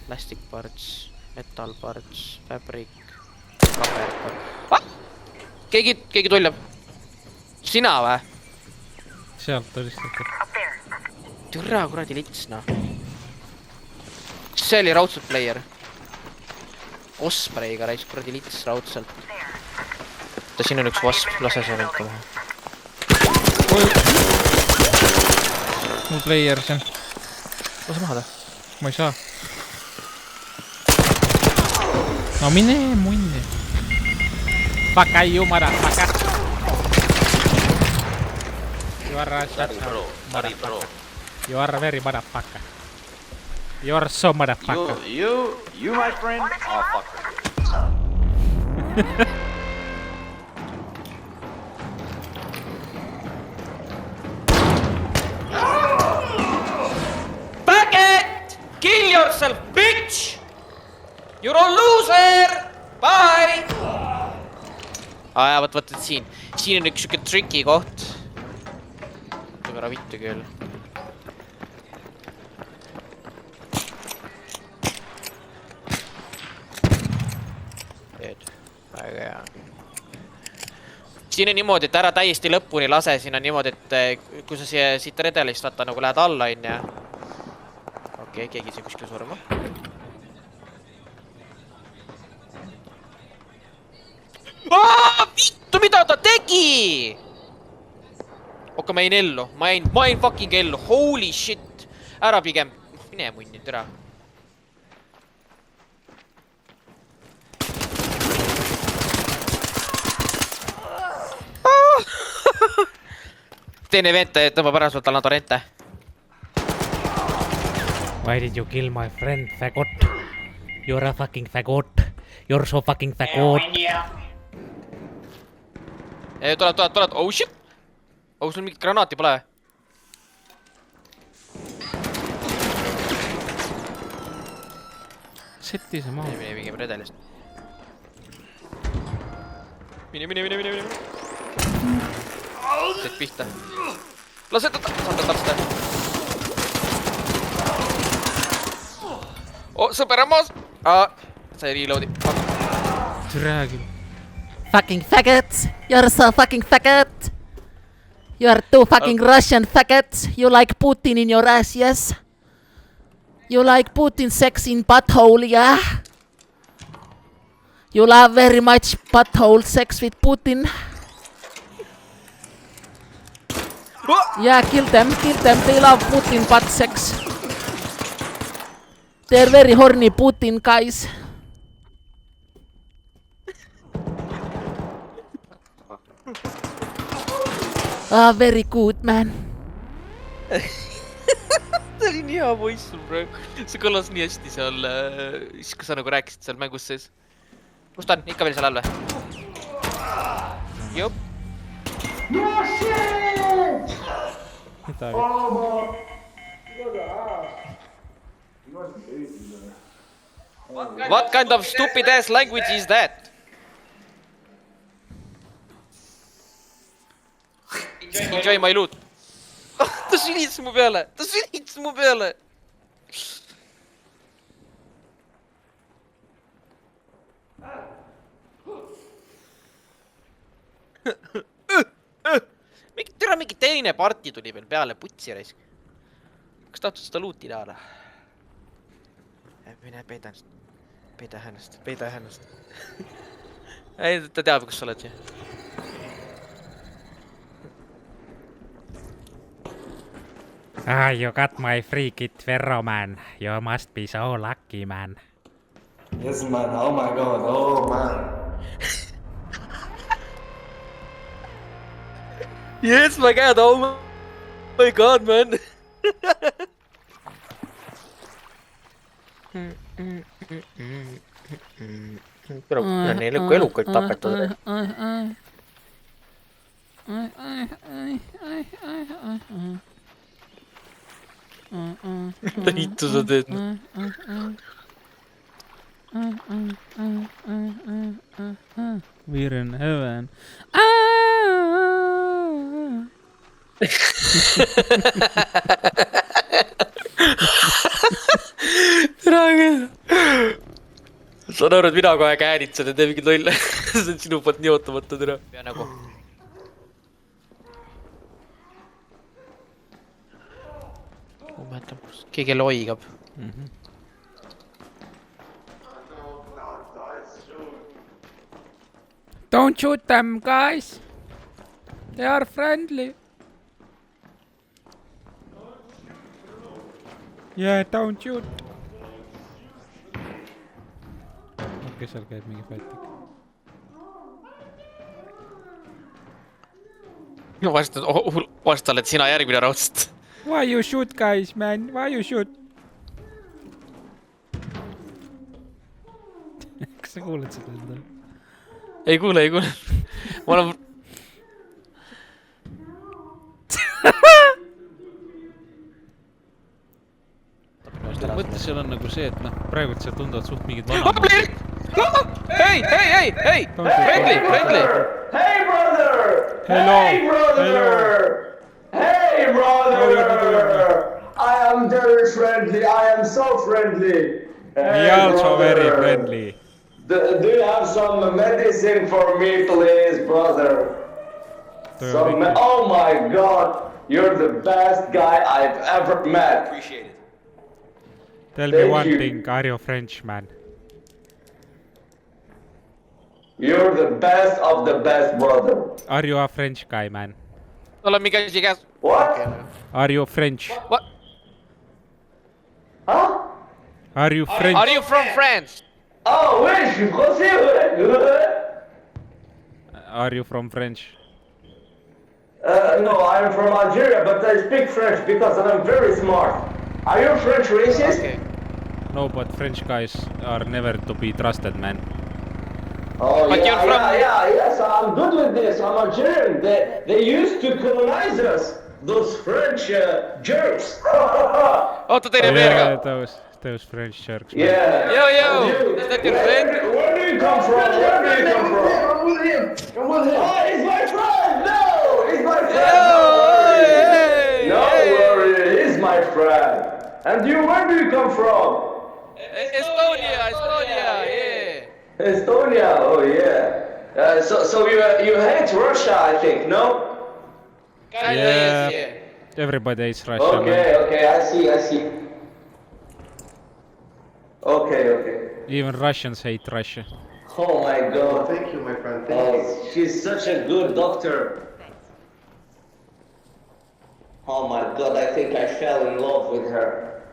plastic parts, metal parts, fabric, paber parts. Keegi tuljab. Sina või? Sealt tõlistatud. Türa kuradi lits, noh. See oli raudselt player. Osprey'ga rais kuradi lits raudselt. Ta siin on üks vasp, lase see nüüd kohe. Mul player siin. Lase maha ta. Ma ei saa. No mine munni. Fuck you, motherfucker. You are You are very motherfucker. You are so motherfucker. You my friend? Oh, fucker. Back it! Kill yourself, bitch! You're a loser! Bye! Võt siin. Siin on üks siuke triki koht. Võtame ära vittu küll. Väga hea. Siin on niimoodi, et ära täiesti lõpuni lase. Siin on niimoodi, et kui sa siit redelist vaata nagu lähed alla, on ja... Okei, keegi siin kuskil surma. Vittu, mida ta tegi? Okei, ma jäin ellu. Ma jäin fucking ellu. Holy shit. Ära pigem. Mine munni, türa. Teine vent tõmbab ära sul talna torrente. Why did you kill my friend, faggot? You're a fucking faggot. You're so fucking faggot. Tuled. Oh shit! Oh, sul mingit granaati pole. Seti see maha. Mine pigem redelist. Mine. Teed pihta. Lase ta, saad ta tapsta. Oh, sõber on maas. Sai reloadi. Türa küll. Fucking faggots! You're so fucking faggot! You are two fucking Russian faggots! You like Putin in your ass, yes? You like Putin sex in butthole, yeah? You love very much butthole sex with Putin? Yeah, kill them, they love Putin butt sex. They're very horny Putin guys. Very good, man. Ta oli nii hea poiss sul praegu. See kõlas nii hästi seal, siis kui sa nagu rääkisid seal mängus sees. Kus ta on? Ikka veel seal all või? Jup. Mida What kind of stupid ass language is that? Enjoy my loot. Ta sülits mu peale. Mingi teine parti tuli veel peale, putsi raisk. Kas tahtud seda looti taada? Mine peida ennast. Ei, ta teab, kus sa oled siia. You got my free kit, Ferro man. You must be so lucky, man. Yes, man. Oh my god. Oh, man. Yes, my god. Oh my god, man. Pero neil on elukaid tapetud. Mitä hittu sä teet? We're in heaven. tere küll. Saan aru, et mina kohe käänitsen ja tee mingid lolle. See on sinu poolt nii ootamata, tere. Ja nagu. Keegi loigab. Don't shoot them, guys. They are friendly. Yeah, don't shoot. Okei, seal käib mingi fight. Vast oled sina järgmine raudselt. Why you shoot, guys, man? Why you shoot? Kas sa kuuled seda endale? Ei kuule. Ma olen... Mõttes seal on nagu see, et noh, praegult seal tunduvad suht mingid vanad. Hei! Friendly! Hey, brother! Hello. Hey, brother! Hey, brother! I am very friendly. I am so friendly. We also very friendly. Do you have some medicine for me, please, brother? Oh my God! You're the best guy I've ever met. Appreciate it. Tell me Thank one you. thing, are you French, man? You're the best of the best, brother. Are you a French guy, man? Ole mingi asi käes. What? Are you French? What? Huh? Are you French? Are you from France? Oh, oui, je suis français, ouais. Are you from French? No, I'm from Algeria, but I speak French because I'm very smart. Are you French racist? Okay. No, but French guys are never to be trusted, man. Oh, But yeah, you're from- yes, I'm good with this. I'm Algerian. They used to colonize us, those French jerks. Oota, teine veel Yeah, ka. those French jerks, man. Yeah. Yo, is that your friend? Where do you come from? Where do you come from? I'm with him. Oh, he's my friend. No, he's my friend. Hey! No worry, he's my friend. And you, where do you come from? Estonia, yeah. Estonia, oh yeah. So you hate Russia, I think, no? Kinda, Yeah. yes, yeah. Everybody hates Russia, man. Okay, I see. Okay. Even Russians hate Russia. Oh my God. Thank you, my friend. Thank you. Oh, she's such a good doctor. Oh my God, I think I fell in love with her.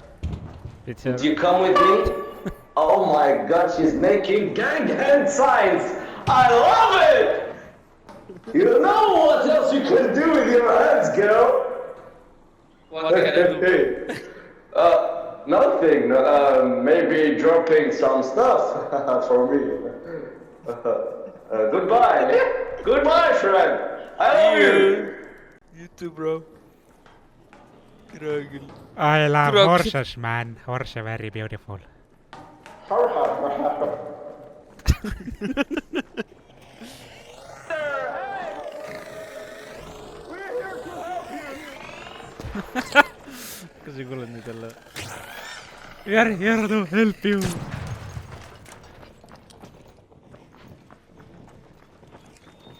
It's Would you come with me? Oh my God, she's making gang hand signs. I love it. You know what else you can do with your hands, girl? What can I do? Nothing. Maybe dropping some stuff for me. Goodbye. Goodbye, friend. I love you. You too, bro. Tere küll. I love Tule- horses, man. Horse are very beautiful. Kas sa kuuled nüüd jälle? We are here to help you.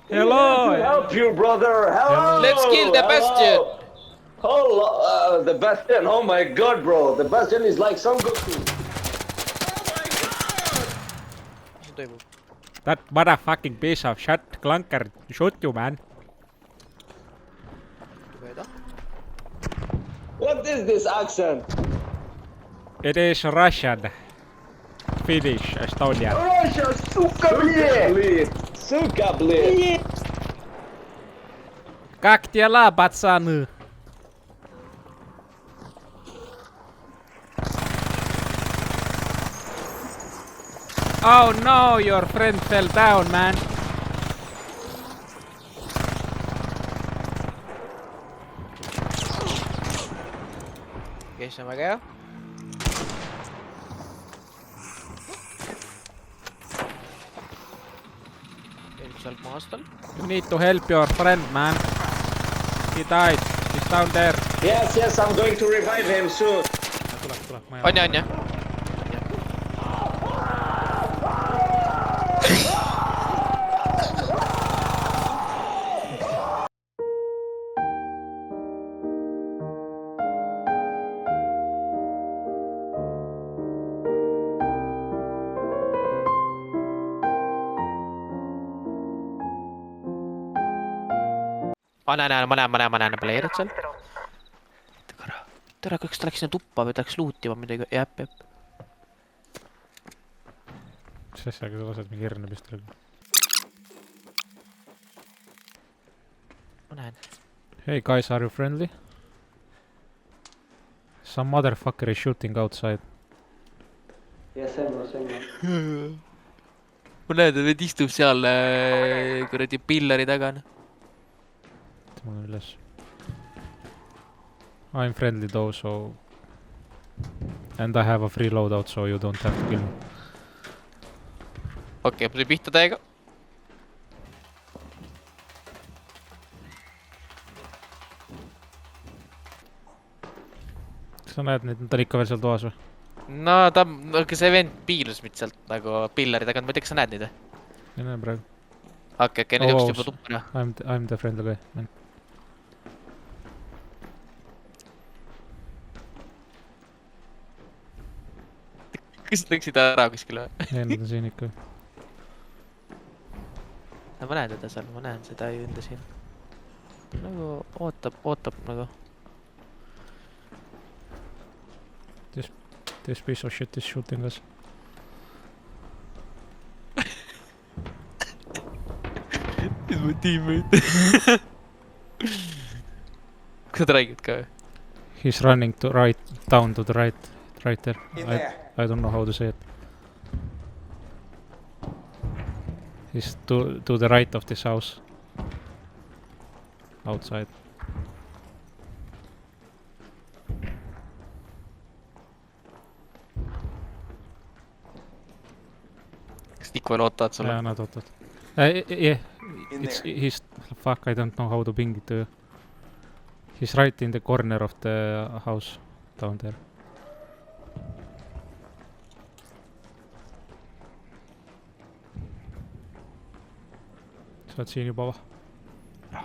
Hello. Help you, brother. Hello. Let's kill the Bastion. Oh, the Bastion. Oh my God, bro. The Bastion is like some Goku. Mis toimub? That motherfucking piece of shit clunker shoot you, man. What is this accent? It is Russian. Finnish, Estonian. Russia, suka, блин. Сука, блин. Как дела, пацаны? Oh no, your friend fell down, man. Okei, see on väga hea. Sealt maast on. You need to help your friend, man. He died. He's down there. Yes, I'm going to revive him soon. Tuleb, ma On jah? ma näen player'it seal. Tere, kas ta läks sinna tuppa või ta läks lootima midagi? Jep. Mis asjaga sa lased mingi erne pistoliga? Ma näen. Hey guys, are you friendly? Some motherfucker is shooting outside. Yeah, same. Ma näen, ta nüüd istub seal kuradi pillari taga. Mul on üles. I'm friendly though, so... And I have a free loadout, so you don't have to kill me. Okei, ma tulin pihta täiega. Kas sa näed neid, ta on ikka veel seal toas või? No see vend piilus mind sealt nagu pillari tagant, ma ei tea, kas sa näed neid või? Ei näe praegu. Okei, nüüd jooksid juba tuppa. I'm the friendly guy, man. Kas sa läksid ära kuskile või? Ei, nad on siin ikka. No ma näen teda seal, ma näen seda enda siin. Nagu ootab nagu. This piece of shit is shooting us. He's my teammate. Kas sa räägid ka või? He's running to right, down to the right there. I don't know how to say it. He's to the right of this house. Outside. Kas ikka veel ootavad sulle? Yeah, nad ootavad. Yeah, he's... Fuck, I don't know how to ping it to you. He's right in the corner of the house down there. Sa oled siin juba või?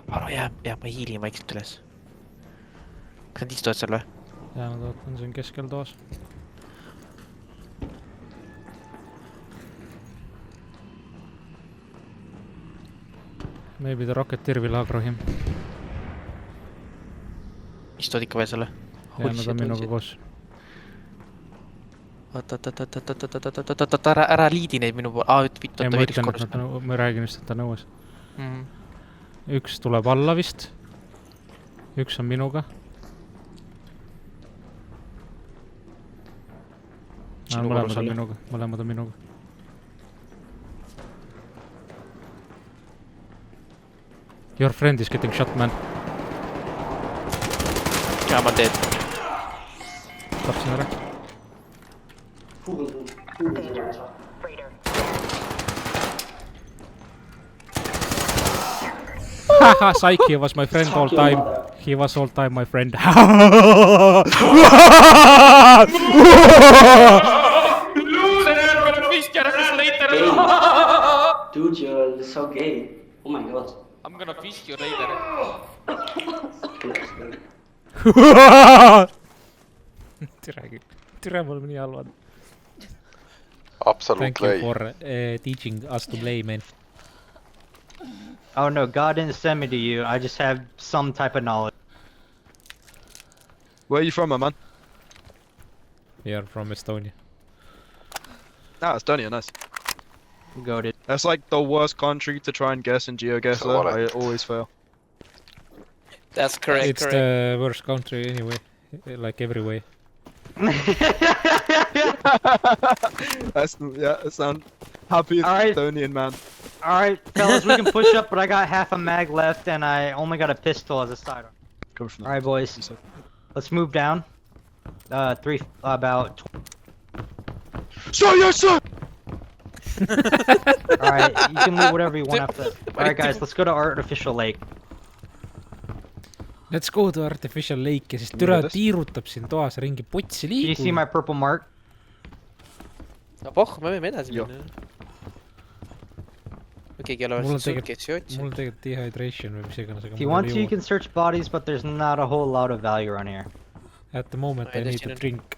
Paru, jää, ma hiilin vaikselt üles. Kas nad istuvad seal või? Jaa, nad on siin keskel toas. Maybe the rocketeer will aggro him. Istuvad ikka veel seal või? Jaa, nad on minuga koos. Oot, ära liidi neid minu poole. Vittu, ma ütlen, et ma räägin vist, et ta nõues. Üks tuleb alla vist. Üks on minuga. Mõlemad on minuga. Your friend is getting shot, man. Jaa, ma teed. Tapsin ära. Haha, Psyche was my friend all time. He was all time my friend. Dude, you're so gay. Oh my god. I'm gonna fish you later. Tere, mul on nii halvad. Absolute Thank you for teaching us to play, man. Oh no, God didn't send me to you. I just have some type of knowledge. Where are you from, my man? We are from Estonia. Ah, Estonia, nice. Goated. That's like the worst country to try and guess in GeoGuessr. I always fail. That's correct, It's the worst country anyway, like every way. That's that sound happy as Alright. Estonian man. Alright, fellas, we can push up, but I got half a mag left and I only got a pistol as a sidearm. Come from Alright, boys. Let's move down. About... So yes, sir! Alright, you can loot whatever you want after that. Alright guys, let's go to Artificial Lake. Let's go to Artificial Lake ja siis türa tiirutab siin toas ringi potsi Do you see my purple mark? No poh, me võime edasi minna. keegi ei ole Mul on suitcase'i otsinud. mul tegelikult dehydration või mis iganes, aga If you want to, you can search bodies, but there's not a whole lot of value around here. At the moment I need a drink.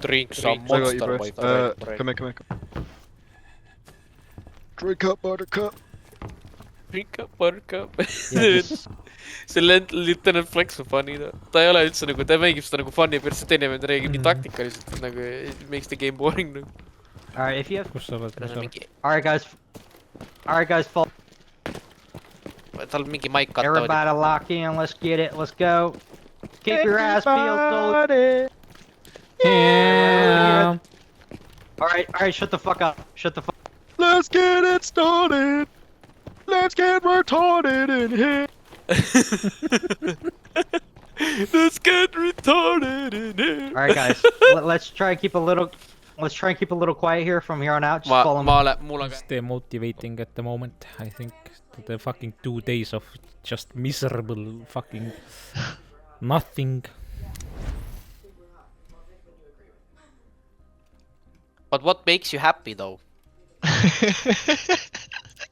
Drink some I got you, monster, bro. my friend. Come here. Drink up, buttercup. Drink up, buttercup. Yeah, just- see Lieutenant Flex on funny, no. Ta ei ole üldse nagu, ta mängib seda nagu fun'i persse, teine vend räägib nii taktikaliselt, et nagu it makes the game boring nagu. Alright, if you have. Kus sa oled? Alright, guys, fall. Tal on mingi mic katta. Everybody lock in. Let's get it. Let's go. Keep your ass peeled, Gold. Yeah. Alright, shut the fuck up. Shut the fuck. Let's get it started. Let's get retarded in here. Let's get retarded in here. Alright, guys. Let's try and keep a little. Let's try and keep a little quiet here from here on out. Just follow me. Mul on It's demotivating at the moment, I think. The fucking 2 days of just miserable fucking nothing. But what makes you happy though?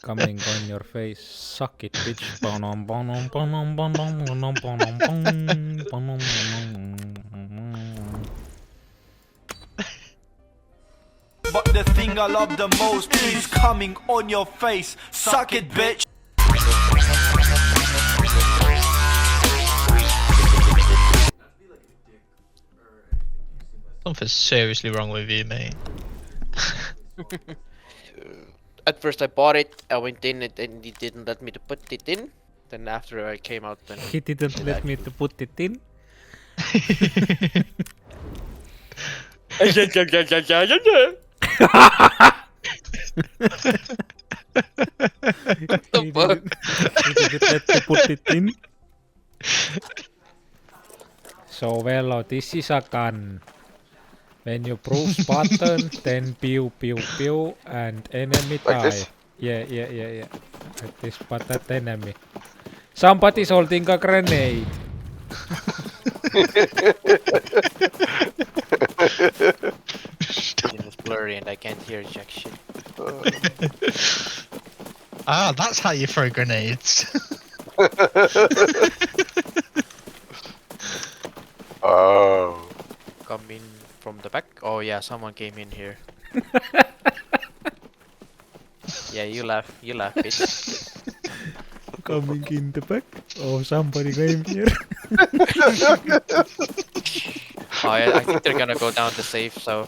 Coming on your face, suck it, bitch. Banom, banom, banom, banom, banom, banom, banom, banom, banom. But the thing I love the most is coming on your face. Suck it, bitch. Something's seriously wrong with you, mate. At first I bought it, I went in it and he didn't let me to put it in. Then after I came out then... He didn't let me to put it in. The fuck? He didn't let me put it in. So Velo, this is a gun. When you press button, then pew pew pew and enemy die. Like this? Yeah. Like this, but that enemy. Somebody's holding a grenade. It was blurry and I can't hear jack shit. Ah, that's how you throw grenades. Oh. Come in from the back. Oh yeah, someone came in here. Yeah, you laugh, bitch. Coming in the back. Oh, somebody came here. Oh yeah, I think they're gonna go down the safe, so...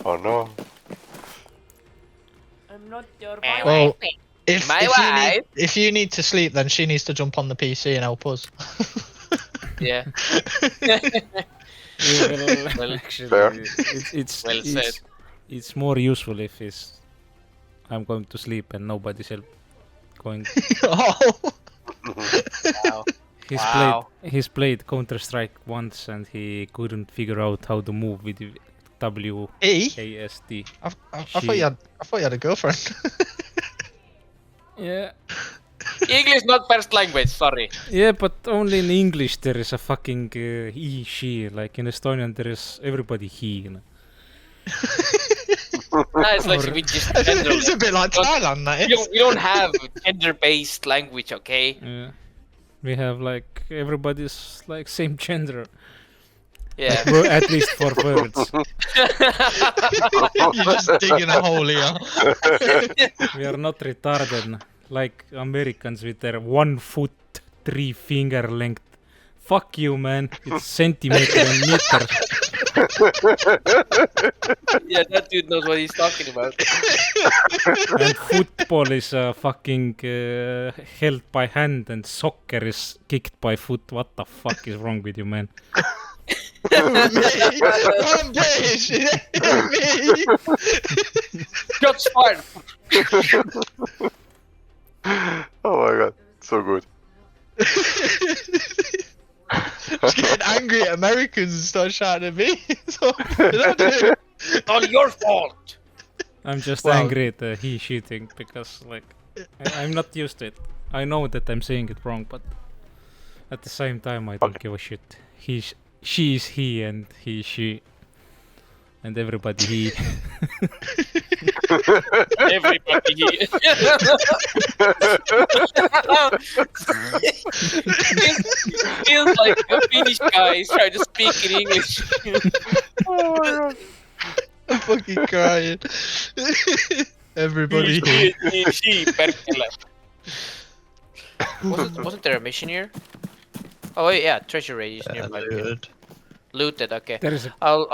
Oh no. I'm not your Well, wife. if you need to sleep, then she needs to jump on the PC and help us. Yeah. Well, actually, Fair. Well said. It's more useful if I'm going to sleep and nobody's going. Oh. Wow. He's played Counter-Strike once and he couldn't figure out how to move with WASD. I thought you had a girlfriend. Yeah. English not first language, sorry. Yeah, but only in English there is a fucking he, she. Like in Estonian there is everybody he. You know? It's like we just generally... It's a bit like Thailand, that is. We don't have gender-based language, okay? Yeah. We have like everybody's like same gender. Yeah. Well, at least for birds. You're just digging a hole here. We are not retarded like Americans with their 1 foot 3 finger length. Fuck you, man. It's centimeter and meter. Yeah, that dude knows what he's talking about. And football is fucking held by hand and soccer is kicked by foot. What the fuck is wrong with you, man? I'm British. Me. Shots fired. Oh my god, so good. Just getting angry at Americans and start shouting at me. So, it's all your fault. I'm just Wow. angry at the he she thing because like I'm not used to it. I know that I'm saying it wrong, but at the same time I don't give a shit. She is he and he she and everybody he. Everybody here. Feels like a Finnish guy is trying to speak in English. Oh my god. I'm fucking crying. Everybody. Wasn't there a mission here? Oh yeah, treasure raid is nearby. Looted, okay. There is a I'll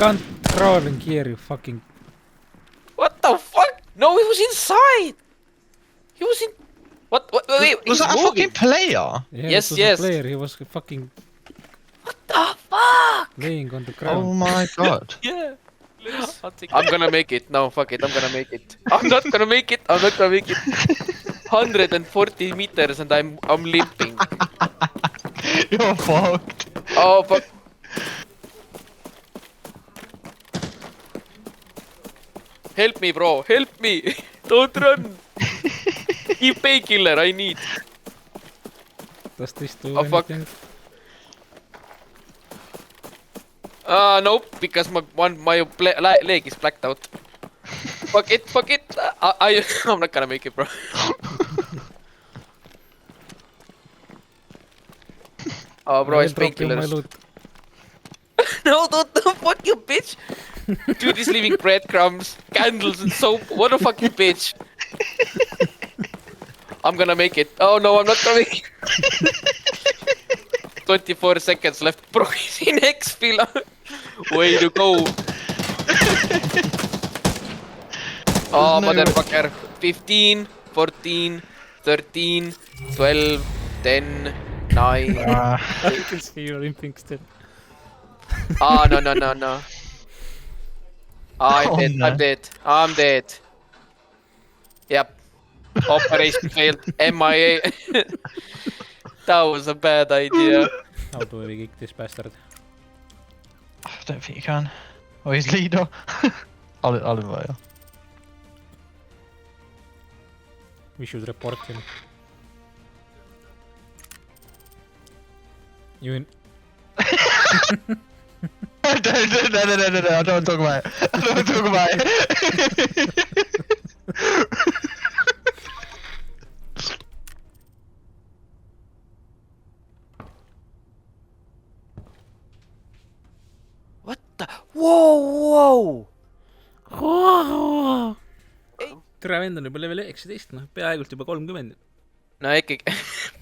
cunt crawling here, you fucking... What the fuck? No, he was inside! He was in... What? Wait, Was that a fucking player? Yeah, Yes, it was yes. a player, he was fucking What the fuck? laying on the ground. Oh my god. Yeah. I'm gonna make it. No, fuck it. I'm gonna make it. I'm not gonna make it. I'm not gonna make it. 140 meters and I'm limping. You're fucked. Oh fuck. Help me, bro. Help me. Don't run. Keep painkiller. I need. Does this do Oh, fuck. anything? Nope. Because my leg is blacked out. Fuck it. Fuck it. I'm not gonna make it, bro. Oh, bro, it's I'll drop you my painkillers. loot. No, don't fuck you, bitch. Dude is leaving breadcrumbs, candles, and soap. What a fucking bitch. I'm gonna make it. Oh no, I'm not gonna make it. 24 seconds left. Bro, he's in exfil. Way to go. Oh, motherfucker. 15, 14, 13, 12, 10, 9. I can see your limping still. Oh, no. I'm Oh, dead, no. I'm dead. Yep. Operation failed. MIA. That was a bad idea. How do we kick this bastard? I don't think you can. Oh, he's leader. I'll invite you. We should report him. You in... No, I don't talk about it. I don't talk about it. What the? Whoa! tere vend on juba level 19, noh, peaaegult juba 30. No ikkagi.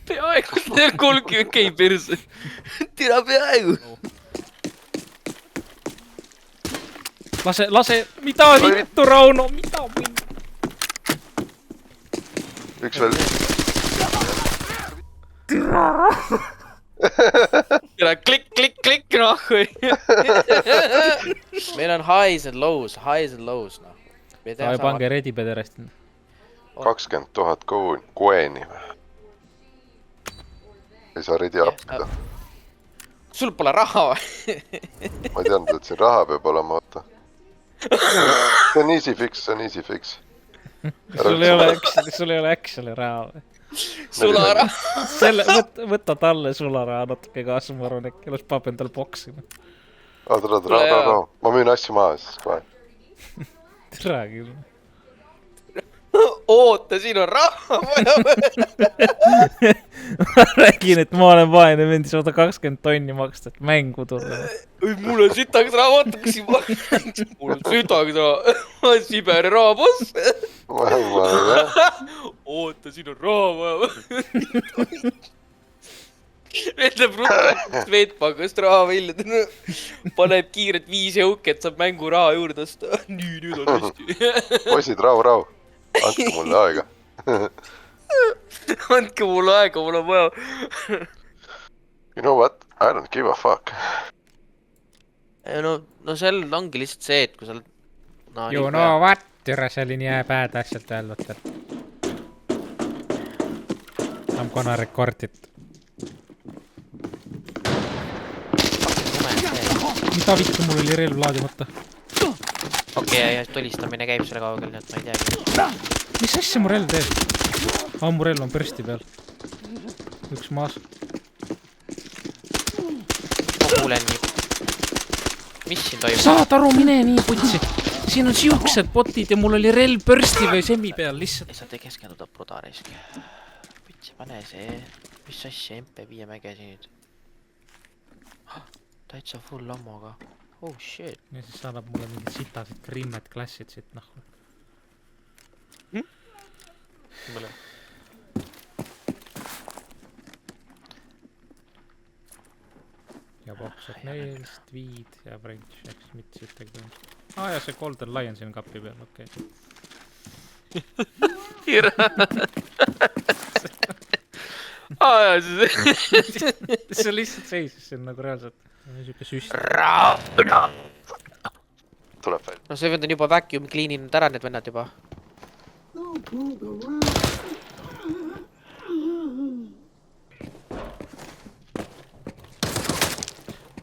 Peaaegu 30 käib perse. Tira peaaegu. Lase, mida vittu, Rauno, mida minna? Üks veel. Tira klikk, noh. Meil on highs and lows, noh. Ai, pange ready pederast. 20 000 koeni või? Ei saa ready appida. Sul pole raha või? Ma ei teadnud, et siin raha peab olema, vaata. See on easy fix. Sul ei ole actually raha või? Sularaha. Võta talle sularaha natuke kaasa, ma arvan, äkki las paab endal boksi. Raha. Ma müün asju maha siis kohe. Tere küll. Oota, siin on raha vaja. Ma räägin, et ma olen vaene vend, 120 tonni maksta, et mängu tulla. Mul on sütaks raha, vaataks juba. Mul on sütaks raha. Ma olen Siberi rahaboss. Oota, siin on raha vaja. Ütleb ruttu Swedbankist raha välja. Paneb kiiret 5 jõuki, et saab mängu raha juurde osta. Nüüd on hästi. Poisid, rahu. Andke mulle aega. Andke mulle aega, mul on vaja. You know what? I don't give a fuck. No seal ongi lihtsalt see, et kui sa... You know what? Türa, see oli nii bad asjalt öeldud. I'm gonna record it. Mida vittu, mul oli relv laadimata. Okei, tulistamine käib selle kaugel, nii et ma ei teagi. Mis asja mu relv teeb? Mu relv on pürsti peal. Üks maas. Ma kuulen nii. Mis siin toimub? Saad aru, mine nii putsi. siin on siuksed botid ja mul oli relv pörsti või semmi peal lihtsalt. Ei saa te keskenduda prodarisk. Vitsi, pane see. Mis asja MP5 mägesi nüüd? Täitsa full ammoga. Oh shit. Ja siis saadab mulle mingid sitasid grimmed klassid siit nahku. Mõle. Ja box of nails, tweed ja French, eks mitte siit tegema. Ja see Golden Lion siin kapi peal, okei. Hira. See lihtsalt seisis siin nagu reaalselt. Siuke süst. Tuleb välja. No see vend on juba vacuum cleaninud ära need vennad juba.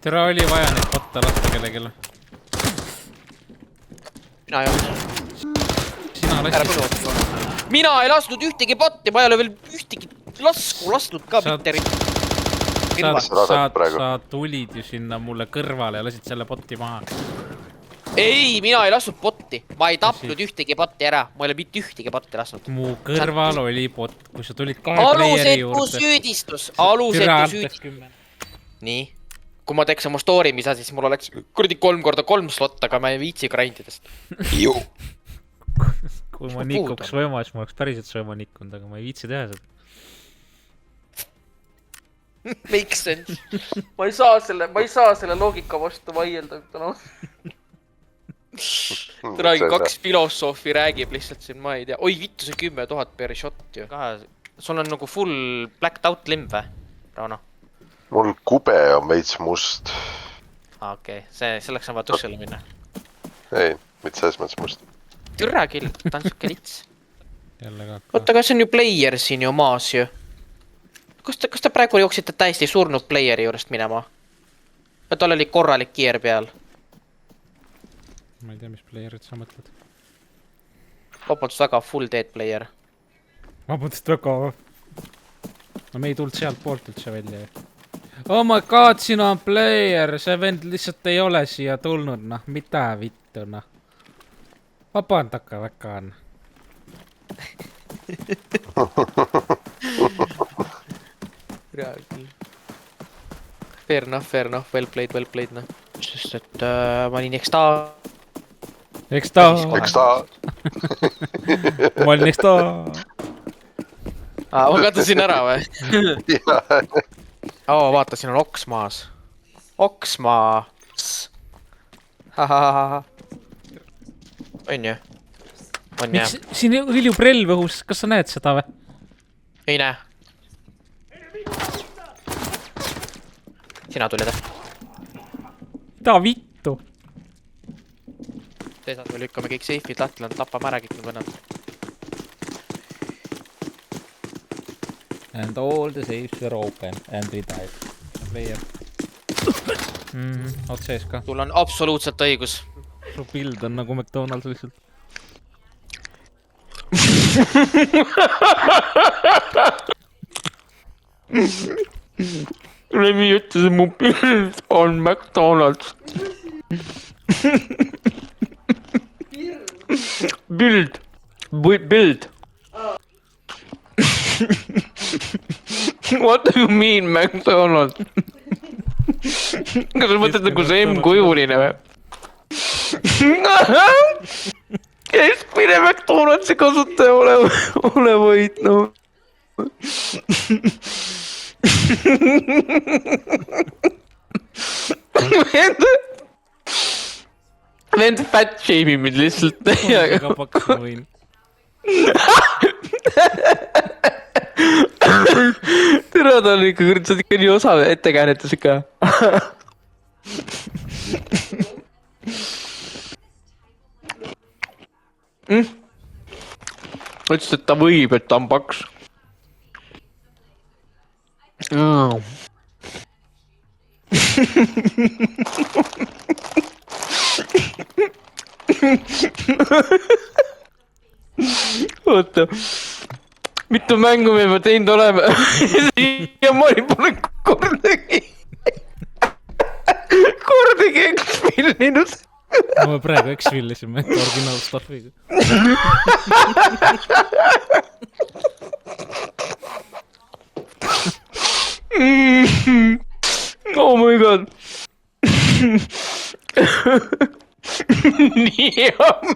Tere oli vaja neid botta lasta kellegile. Mina ei olnud. Sina lasid. Mina ei lasknud ühtegi botti, ma ei ole veel ühtegi lasku lasknud ka mitte. Sa tulid ju sinna mulle kõrvale ja lasid selle botti maha. Ei, mina ei lasnud botti. Ma ei tapnud ühtegi botti ära. Ma ei ole mitte ühtegi botti lasnud. Mu kõrval oli bot, kui sa tulid 2 playeri juurde. Alusetu süüdistus. Alusetu süüdistus. Nii. Kui ma teeks oma story, mis siis mul oleks kuradi 3x3 slot, aga ma ei viitsi grindidest. Ju. Kui ma nikuks võima, siis ma oleks päriselt sõima nikkunud, aga ma ei viitsi teha seda. Makes sense. Ma ei saa selle loogika vastu vaielda. Tõragi 2 filosoofi räägib lihtsalt siin, ma ei tea. Oi, vittu see 10 000 per shot ju. Sul on nagu full blacked out limb või, Rauno? Mul kube on veits must. Okei, selleks on vaja tussile minna. Ei, mitte selles mõttes must. Türra küll, ta on siuke lits. Oota, kas on ju player siin ju maas ju? Kas te praegu jooksite täiesti surnud playeri juurest minema? Ja tal oli korralik gear peal. Ma ei tea, mis playerit sa mõtled. Vabandust väga, full dead player. Vabandust väga. No me ei tulnud sealt poolt üldse välja. Oh my god, siin on player. See vend lihtsalt ei ole siia tulnud, noh. Mida vittu, noh. Vabandaka väga on. Fair enough, well played, noh. Sest et ma olin ekstaa. Ekstaa. Ma olin ekstaa. Ma katasin ära või? Vaata, siin on oks maas. Oksmaas. On ju? Miks siin hiljub relv õhus? Kas sa näed seda või? Ei näe. Sina tulid. Mida vittu? Teisad me lükkame kõik seifid lahti, tapame ära kõik need võnnad. And all the safes were open and we died. Player. Oot sees ka. Sul on absoluutselt õigus. Su pild on nagu McDonald's lihtsalt. Remi ütles, et mu pild on McDonald's. Bild. What do you mean McDonald's? Kas sa mõtled nagu see M-kujuline või? Keskmine McDonaldsi kasutaja ole võid, noh. Vend fat shame'i mind lihtsalt. Väga paksu võin. Tere, ta on ikka, sa oled ikka nii osav ettekäänetus ikka. Ütles, et ta võib, et ta on paks. Oota, mitu mängu me juba teinud oleme? Siiamaani pole kordagi ekspillinud. me praegu X-Villisime original stuffiga. Oh my god. Nii on.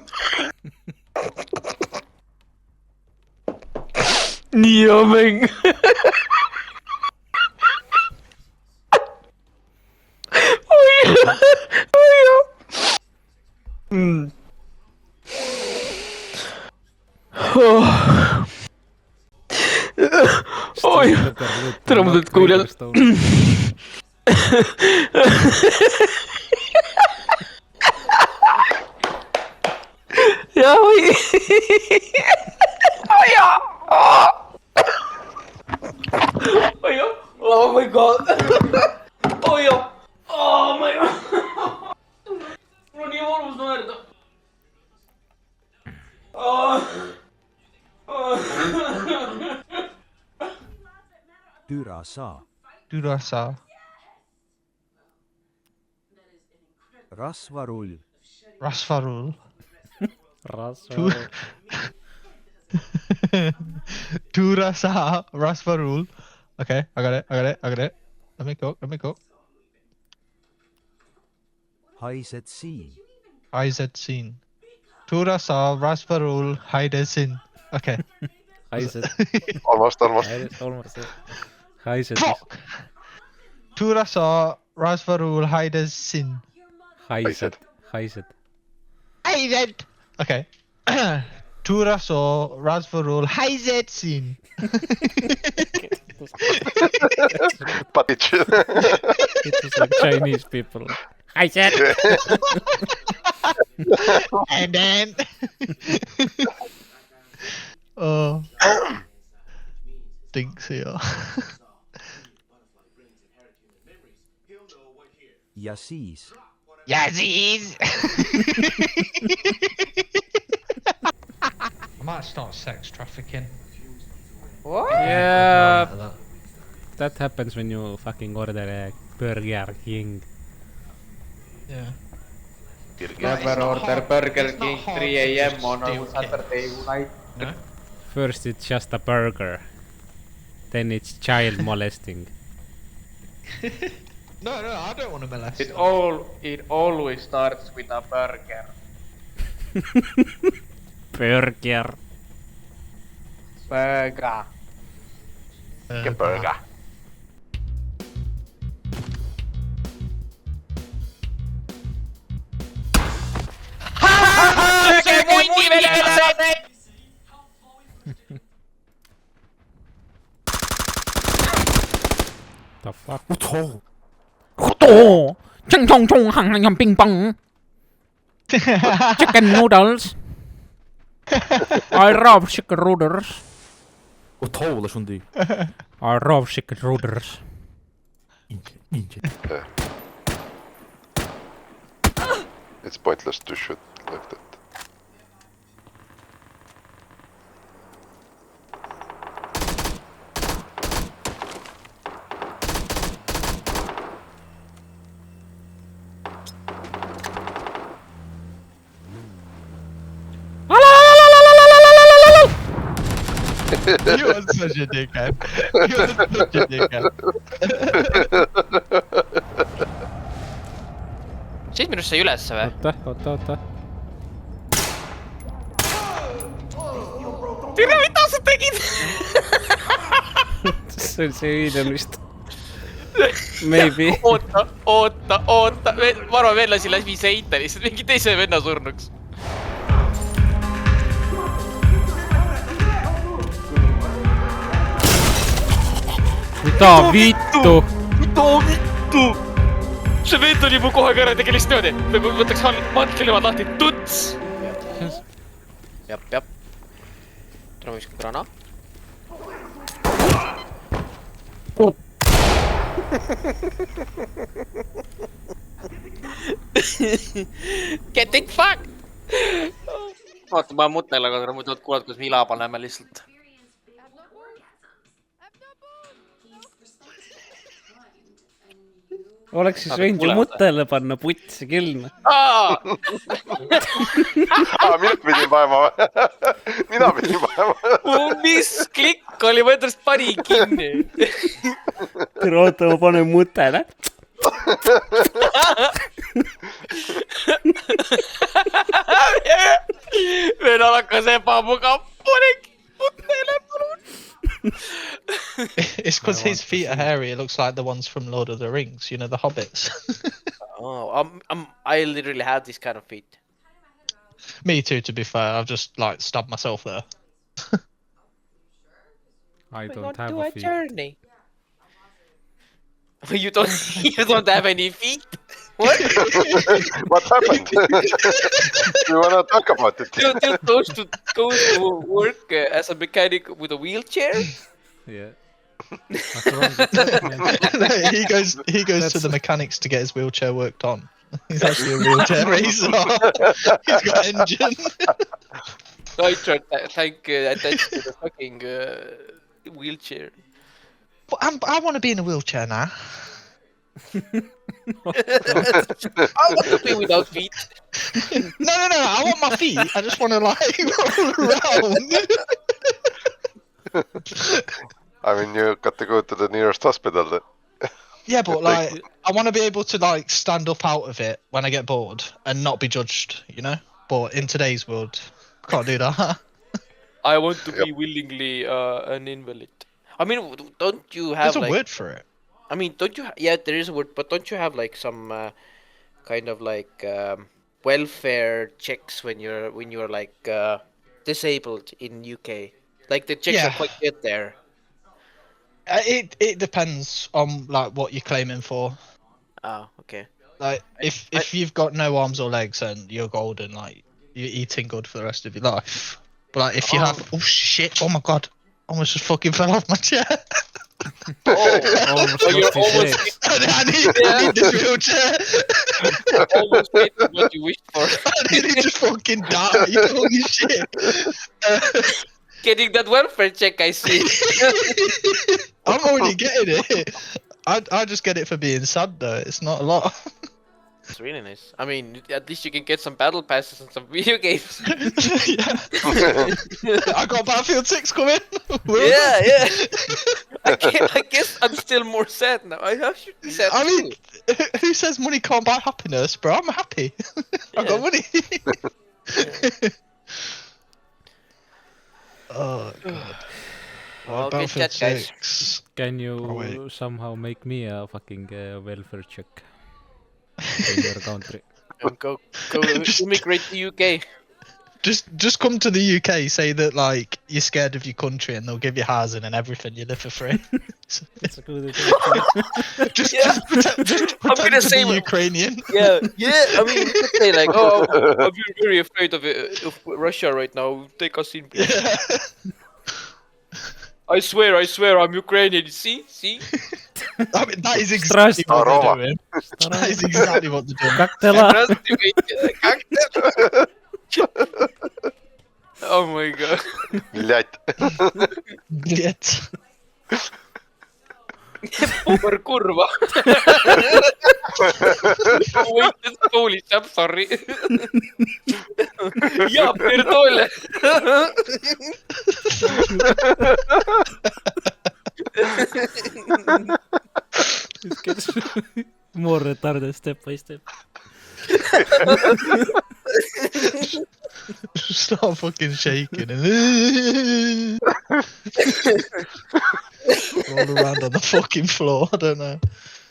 Nii on mäng. Oi, tere mõtled kuuljad. Jaa, oi. Oi, jaa. Oi, jaa. Oh my god. Oi, jaa. Oh my god. Mul on nii valus naerda. Türasa. Rasvarull. Rasvarul. Türasa. Rasvarul. Okay, I got it. Let me go. Haised siin. Haised siin. Türasa. Rasvarul. Haidesin. Okay. Haised. Almost. Haised. Fuck! Türasa. Rasvarul. Haidesin. Haised. Haised. Okay. Türasa. Rasvarul. Haisetsin. But it was like Chinese people. Haised. And then. Oh. Thinks here. Ja siis. I might start sex trafficking. What? Yeah. That happens when you fucking order a Burger King. Yeah. Never order Burger King 3 AM on a Saturday night. No? First it's just a burger. Then it's child molesting. No, I don't want to molest. It always starts with a burger. Burger. Burger. burger. Söge mundi venelased! The fuck? Chung chung chung hang hang ping pong. Chicken noodles. I love chicken noodles. I love chicken noodles. It's pointless to shoot like that. You are such a dickhead. You are such a dickhead. 7 minust sai ülesse või? Oota. Tere, mida sa tegid? See video vist. Maybe. Oota. Ma arvan, veel lasi läbi seita lihtsalt mingi teise venna surnuks. Mida vittu? See vend oli mu kohe ka ära, tegi lihtsalt niimoodi. Nagu võtaks mantlilevad lahti. Tuts! Jap. Tule viska grana. Getting fucked! Vaata, ma mutnel, aga muidu kuulad, kus me ila paneme lihtsalt. oleks siis võinud ju mutele panna putsi küll . Mina pidin panema . Mina pidin panema . mis klikk oli , ma endast panin kinni . tere , oota , ma panen mutele . veel hakkas ebamugav . panegi mutele , palun . It's because his feet are hairy. It looks like the ones from Lord of the Rings. You know, the hobbits. I literally have this kind of feet . Me too, to be fair. I've just like stabbed myself there. I We don't want have to a a feet . journey . you don't have any feet ? What ? What happened ? You wanna talk about it ? Dude goes to work as a mechanic with a wheelchair ? Yeah. What's wrong with that, man? he goes to the mechanics to get his wheelchair worked on. He's actually a wheelchair racer. He's got engine. I tried attached to the fucking wheelchair . But I want to be in a wheelchair now. I want to be without feet . No. I want my feet. I just want to like roll around. I mean, you got to go to the nearest hospital then. Yeah, but like, I want to be able to like stand up out of it when I get bored and not be judged, you know. But in today's world, can't do that. I want to be willingly an invalid . I mean, don't you have There's a like? word for it. I mean, don't you? Yeah, there is a word, but don't you have like some kind of like welfare checks when you're like disabled in UK? Like the checks are Yeah. quite good there. It depends on like what you're claiming for. Oh, okay. Like if you've got no arms or legs and you're golden, like you're eating good for the rest of your life. But like if you have oh my god, I almost just fucking fell off my chair. Almost you're lost his almost- legs. I need this wheelchair. Almost getting what you wished for. I nearly just fucking died. Holy shit. Getting that welfare check, I see. I'm already getting it. I just get it for being sad though. It's not a lot. It's really nice. I mean, at least you can get some battle passes and some video games. Yeah. I got Battlefield 6 coming. yeah. I guess I'm still more sad now. I should be sad I too. mean, who says money can't buy happiness, bro? I'm happy. I got money. Oh god. Well, good Battlefield chat, guys. 6. Can you wait. somehow make me a fucking welfare check in your country? Go immigrate to UK. Just come to the UK, say that like you're scared of your country, and they'll give you housing and everything. You live for free. It's a good just Yeah. pretend I'm gonna to say be Ukrainian. Yeah. I mean, you could say like, oh, I'm very afraid of Russia right now. Take us in, please. Yeah. I swear, I'm Ukrainian. See? I mean, that is exactly Trust what Roma. they're doing. That is exactly what they're doing. Kaktela. Oh my god. Блять. Блять. Puber kurva. Wait, it's Polish. I'm sorry. Ja, pierdolę. It gets more retarded step by step. Start fucking shaking and roll around on the fucking floor. I don't know.